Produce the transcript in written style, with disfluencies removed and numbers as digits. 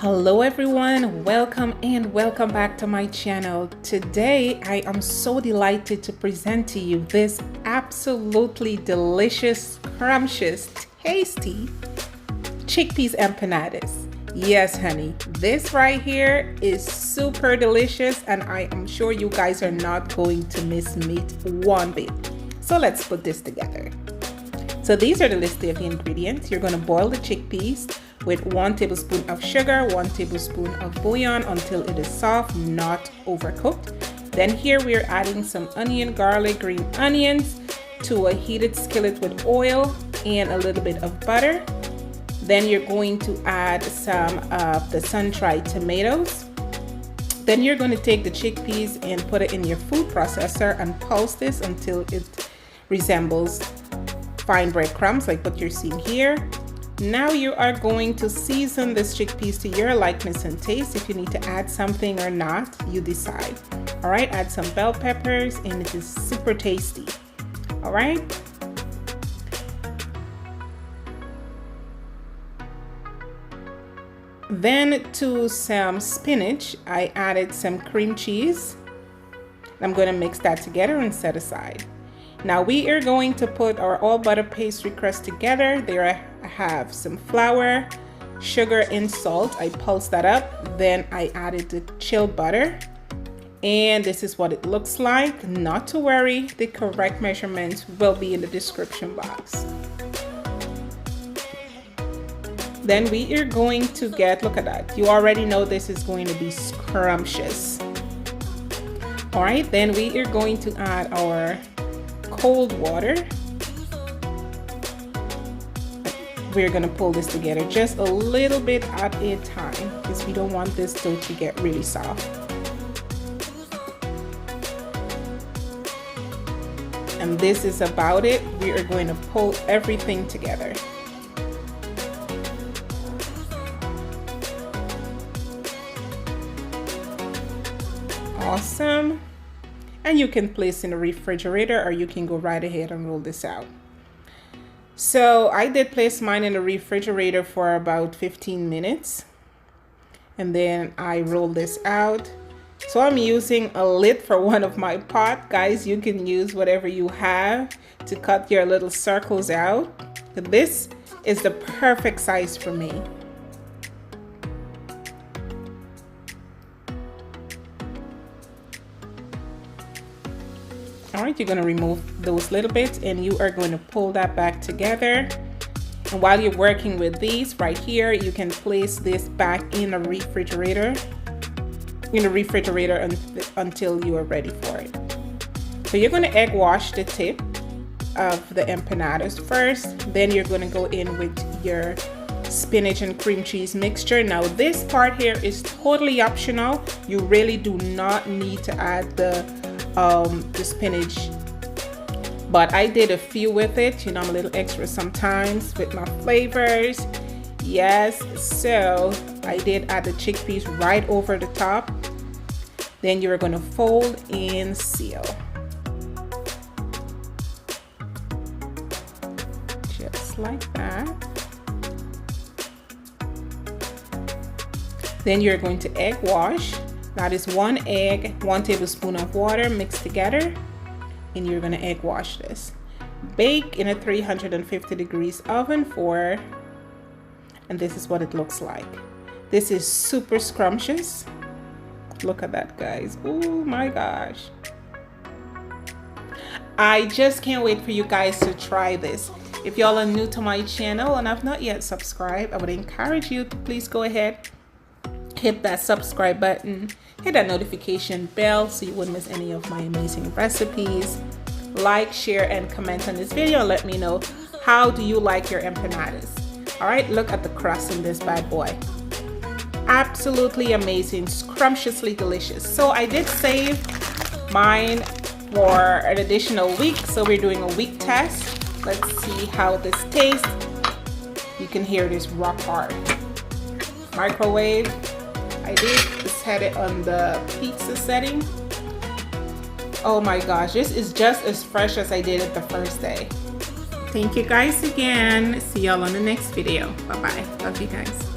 Hello everyone, welcome back to my channel. Today I am so delighted to present to you this absolutely delicious, scrumptious, tasty chickpeas empanadas. Yes honey, this right here is super delicious and I am sure you guys are not going to miss meat one bit. So let's put this together. So these are the list of the ingredients. You're going to boil the chickpeas with 1 tablespoon of sugar, 1 tablespoon of bouillon until it is soft, not overcooked. Then here we're adding some onion, garlic, green onions to a heated skillet with oil and a little bit of butter. Then you're going to add some of the sun-dried tomatoes. Then you're going to take the chickpeas and put it in your food processor and pulse this until it resembles fine breadcrumbs like what you're seeing here. Now you are going to season this chickpeas to your likeness and taste. If you need to add something or not, you decide. All right, add some bell peppers and it is super tasty. All right. Then to some spinach, I added some cream cheese. I'm going to mix that together and set aside. Now we are going to put our all butter pastry crust together. There I have some flour, sugar and salt. I pulsed that up. Then I added the chilled butter. And this is what it looks like. Not to worry, the correct measurements will be in the description box. Then we are going to get, look at that. You already know this is going to be scrumptious. All right, then we are going to add our cold water. We're going to pull this together just a little bit at a time because we don't want this dough to get really soft. And this is about it. We are going to pull everything together. Awesome. And you can place in the refrigerator or you can go right ahead and roll this out. So I did place mine in the refrigerator for about 15 minutes. And then I rolled this out. So I'm using a lid for one of my pot. Guys, you can use whatever you have to cut your little circles out. This is the perfect size for me. All right, you're going to remove those little bits and you are going to pull that back together. And while you're working with these right here, you can place this back in the refrigerator until you are ready for it. So you're going to egg wash the tip of the empanadas first. Then you're going to go in with your spinach and cream cheese mixture. Now this part here is totally optional. You really do not need to add the spinach, but I did a few with it. You know, I'm a little extra sometimes with my flavors. Yes, so I did add the chickpeas right over the top. Then you're going to fold and seal. Just like that. Then you're going to egg wash. That is 1 egg, 1 tablespoon of water mixed together, and you're going to egg wash this. Bake in a 350 degrees oven and this is what it looks like. This is super scrumptious. Look at that, guys. Oh my gosh. I just can't wait for you guys to try this. If y'all are new to my channel and have not yet subscribed, I would encourage you to please go ahead, hit that subscribe button, hit that notification bell so you wouldn't miss any of my amazing recipes. Like, share, and comment on this video and let me know, how do you like your empanadas? All right, look at the crust in this bad boy. Absolutely amazing, scrumptiously delicious. So I did save mine for an additional week, so we're doing a week test. Let's see how this tastes. You can hear this rock hard. Microwave. I did set it on the pizza setting. Oh my gosh, this is just as fresh as I did it the first day. Thank you guys again. See y'all on the next video. Bye bye. Love you guys.